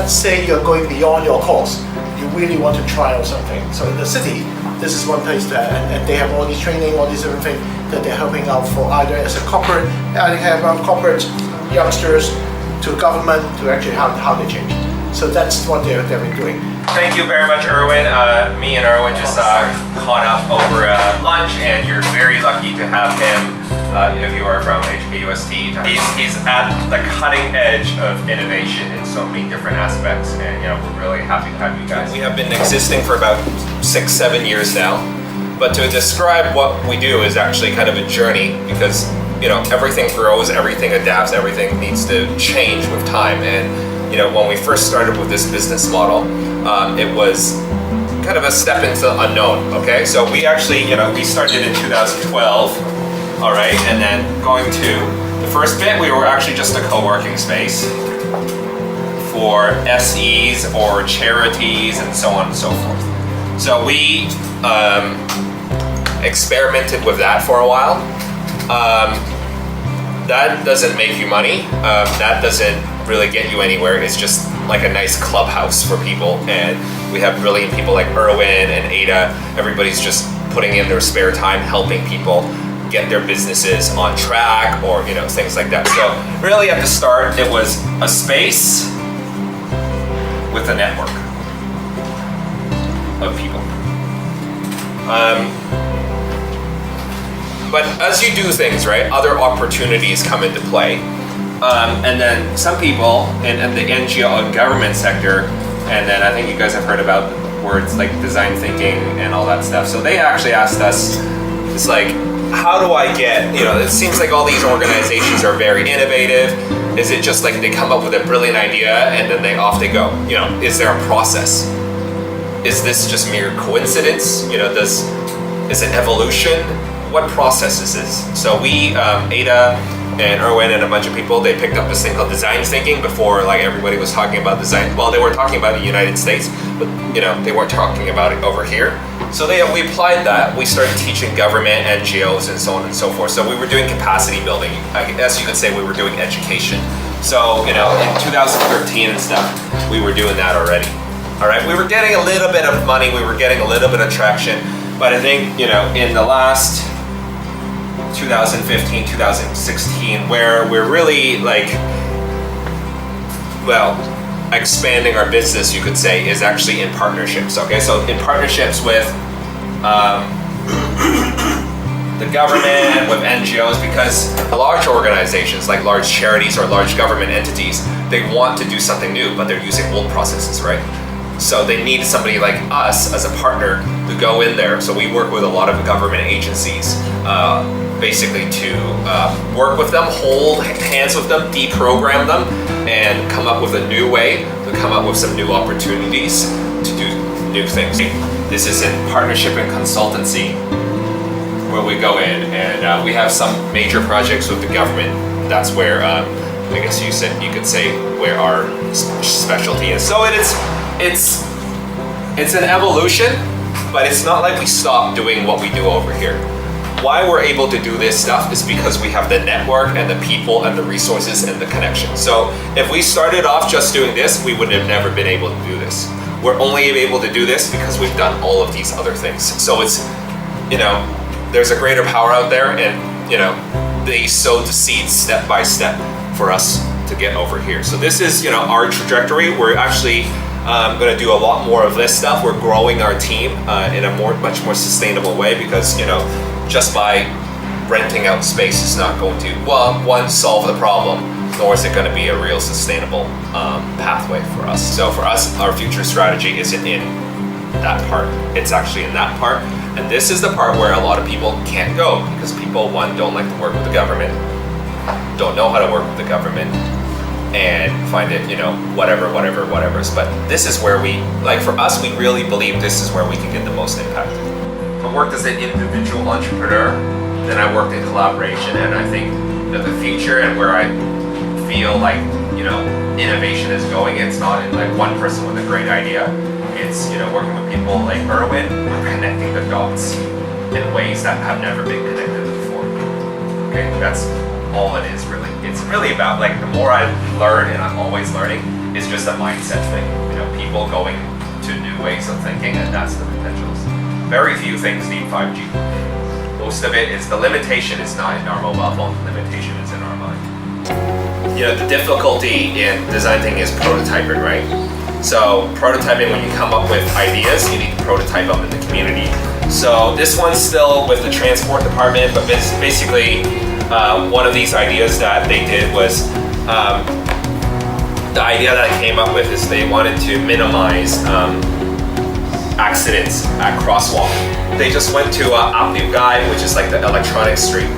let's say you're going beyond your course, you really want to try out something. So in the city, this is one place to, and they have all these training, all these different things that they're helping out for either as a corporate, they have corporate youngsters to government to actually how they change. So that's what they've been doing. Thank you very much, Erwin. Me and Erwin just caught up over lunch, and you're very lucky to have him. If you are from HKUST, he's at the cutting edge of innovation in so many different aspects, and we're really happy to have you guys. We have been existing for about 6-7 years now, but to describe what we do is actually kind of a journey because everything grows, everything adapts, everything needs to change with time. And when we first started with this business model, it was kind of a step into unknown. Okay, so we actually we started in 2012. All right, and then going to the first bit, we were actually just a co-working space for SEs or charities and so on and so forth. So we experimented with that for a while. That doesn't make you money. That doesn't really get you anywhere. It's just like a nice clubhouse for people, and we have brilliant people like Erwin and Ada. Everybody's just putting in their spare time helping people get their businesses on track or things like that. So really at the start it was a space with a network of people. But as you do things, right, other opportunities come into play. And then some people in the NGO and government sector, and then I think you guys have heard about words like design thinking and all that stuff. So they actually asked us, it's like, how do I get, it seems like all these organizations are very innovative. Is it just like they come up with a brilliant idea and then off they go? Is there a process? Is this just mere coincidence? Is it evolution? What process is this? So we, Ada and Erwin and a bunch of people, they picked up this thing called design thinking before everybody was talking about design. Well, they were talking about it in the United States, but they weren't talking about it over here. So we applied that. We started teaching government, NGOs, and so on and so forth. So we were doing capacity building. I guess you could say we were doing education. So in 2013 and stuff, we were doing that already. All right, we were getting a little bit of money. We were getting a little bit of traction. But I think in the last 2015, 2016, where we're really expanding our business, you could say, is actually in partnerships. Okay, so in partnerships with the government, with NGOs, because large organizations like large charities or large government entities, they want to do something new, but they're using old processes, right? So they need somebody like us as a partner to go in there. So we work with a lot of government agencies, basically to work with them, hold hands with them, deprogram them, and come up with a new way to come up with some new opportunities to do new things. This is in partnership and consultancy, where we go in and we have some major projects with the government. That's where I guess you could say where our specialty is. So it's an evolution, but it's not like we stop doing what we do over here. Why we're able to do this stuff is because we have the network and the people and the resources and the connection. So if we started off just doing this, we would have never been able to do this. We're only able to do this because we've done all of these other things. So it's, there's a greater power out there, and they sowed the seeds step by step for us to get over here. So this is our trajectory. We're actually going to do a lot more of this stuff. We're growing our team in a much more sustainable way, because just by renting out space is not going to, one, solve the problem, nor is it going to be a real sustainable pathway for us. So for us, our future strategy isn't in that part. It's actually in that part. And this is the part where a lot of people can't go, because people, one, don't like to work with the government, don't know how to work with the government, and find it, whatever. But this is where for us, we really believe this is where we can get the most impact. I worked as an individual entrepreneur, then I worked in collaboration, and I think that the future and where I feel like, innovation is going, it's not in one person with a great idea. It's, working with people like Erwin, we're connecting the dots in ways that have never been connected before. Okay, that's all it is really. It's really about the more I learn, and I'm always learning, is just a mindset thing. You know, people going to new ways of thinking, and that's the potentials. Very few things need 5G. Most of it is, the limitation is not in our mobile phone, the limitation is in our mind. You know, the difficulty in design thinking is prototyping, right? So prototyping, when you come up with ideas, you need to prototype them in the community. So this one's still with the transport department, but basically one of these ideas that they did was, the idea that I came up with is they wanted to minimize accidents at crosswalk. They just went to Aptiv Guide, which is like the electronic street.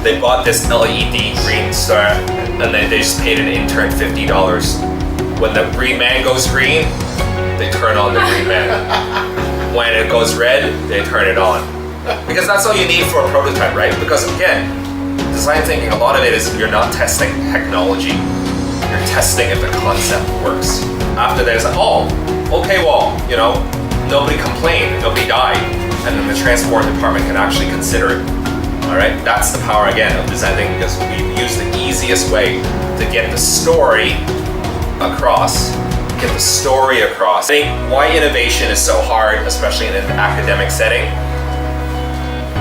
They bought this LED green star, and then they just paid an intern $50. When the green man goes green, they turn on the green man. When it goes red, they turn it on. Because that's all you need for a prototype, right? Because again, design thinking, a lot of it is you're not testing technology. You're testing if the concept works. After that, it's like, oh, okay, well, you know, nobody complained, nobody died, and then the transport department can actually consider it. All right, that's the power again of design thinking, because we use the easiest way to get the story across. Get the story across. I think why innovation is so hard, especially in an academic setting.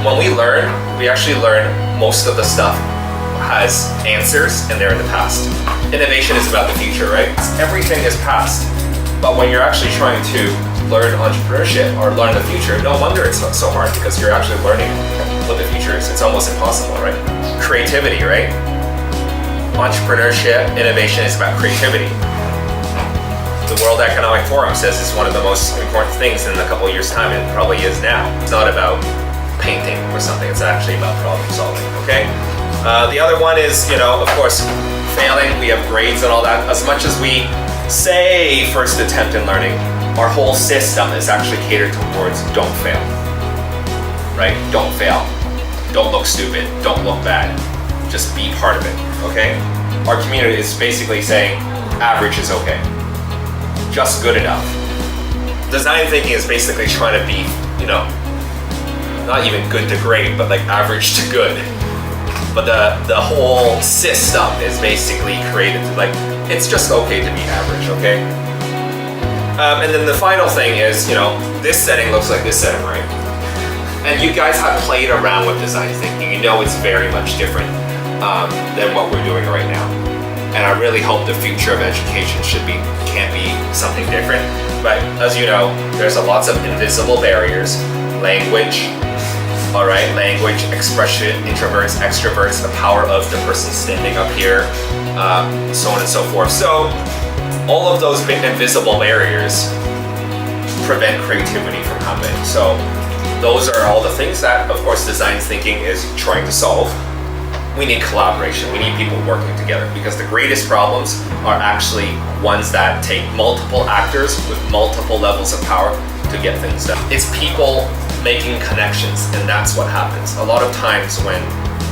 When we learn, we actually learn most of the stuff has answers and they're in the past. Innovation is about the future, right? Everything is past. But when you're actually trying to learn entrepreneurship or learn the future, no wonder it's not so hard, because you're actually learning what the future is. It's almost impossible, right? Creativity, right? Entrepreneurship, innovation is about creativity. The World Economic Forum says it's one of the most important things in a couple of years' time, and it probably is now. It's not about painting or something, it's actually about problem solving, okay? The other one is, you know, of course, failing. We have grades and all that. As much as we say first attempt in learning, our whole system is actually catered towards don't fail, right? Don't fail. Don't look stupid. Don't look bad. Just be part of it, okay? Our community is basically saying average is okay. Just good enough. Design thinking is basically trying to be, you know, not even good to great, but like average to good. But the whole system is basically created to like, it's just okay to be average, okay? And then the final thing is, you know, this setting looks like this setting, right? And you guys have played around with design thinking. You know it's very much different than what we're doing right now. And I really hope the future of education can be something different. But as you know, there's lots of invisible barriers. Language, all right, language, expression, introverts, extroverts, the power of the person standing up here, so on and so forth. So all of those big invisible barriers prevent creativity from happening. So those are all the things that, of course, design thinking is trying to solve. We need collaboration. We need people working together, because the greatest problems are actually ones that take multiple actors with multiple levels of power to get things done. It's people making connections, and that's what happens. A lot of times when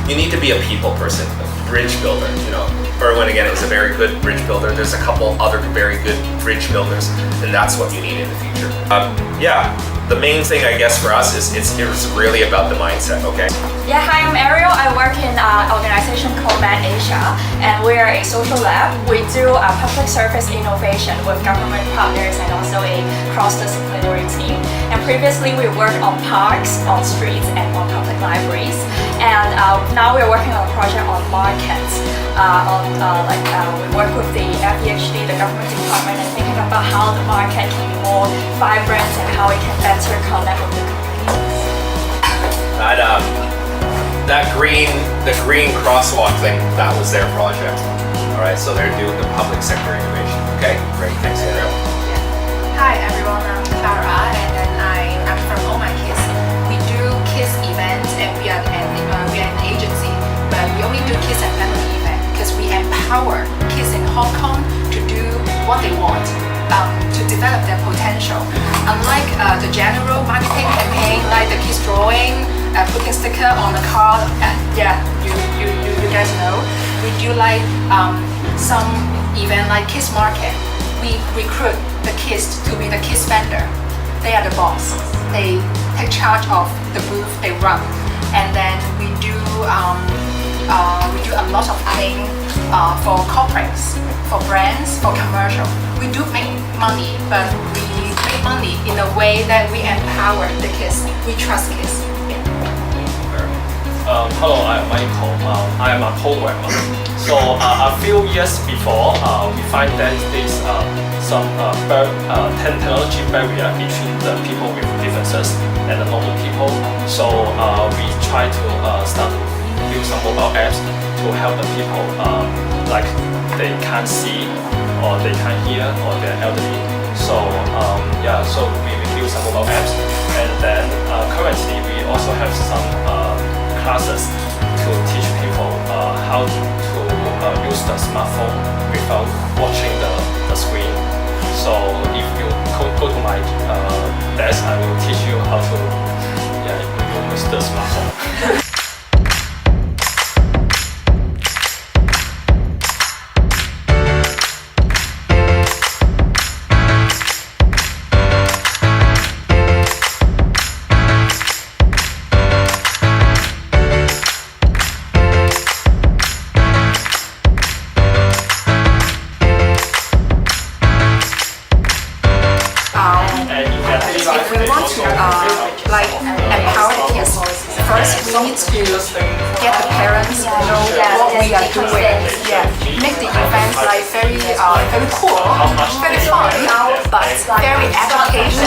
you need to be a people person, a bridge builder, you know. Irwin, again, is a very good bridge builder. There's a couple other very good bridge builders, and that's what you need in the future. Yeah, the main thing, I guess, for us is it's really about the mindset, okay? Yeah, hi, I'm Ariel. I work in an organization called Med Asia, and we are a social lab. We do public service innovation with government partners and also a cross-disciplinary team. And previously, we worked on parks, on streets, and on public libraries. And now we're working on a project on markets. We work with the FEHD, the government department, and thinking about how the market can be more vibrant and how it can better connect with the community. The green crosswalk thing, that was their project. All right, so they're doing the public sector innovation. Okay, great, thanks, Ariel. Hi everyone, I'm Clara, and then I'm from ohmykids. We do kids events, and we are an agency, but we only do kids and family events because we empower kids in Hong Kong to do what they want, to develop their potential. Unlike the general marketing campaign, like the kids drawing, putting sticker on the car, yeah, you guys know. We do like some event like kids market. We recruit the kids to be the kids vendor. They are the boss. They take charge of the booth they run, and then we do a lot of things for corporates, for brands, for commercial. we do make money, but we make money in a way that we empower the kids. We trust kids. Yeah. Hello, I'm Michael. I am a programmer. So a few years before, we find that there's some technology barrier between the people with differences and the normal people. So we try to start to build some mobile apps to help the people like they can't see or they can't hear or they're elderly. So yeah, so we build some mobile apps, and then currently we also have some classes to teach people how to use the smartphone without watching the screen. So if you go to my desk, I will teach you how to use the smartphone. If we want to like empower the kids, first we need to get the parents know what we are doing. Yeah, make the event like very cool, very fun, but very educational.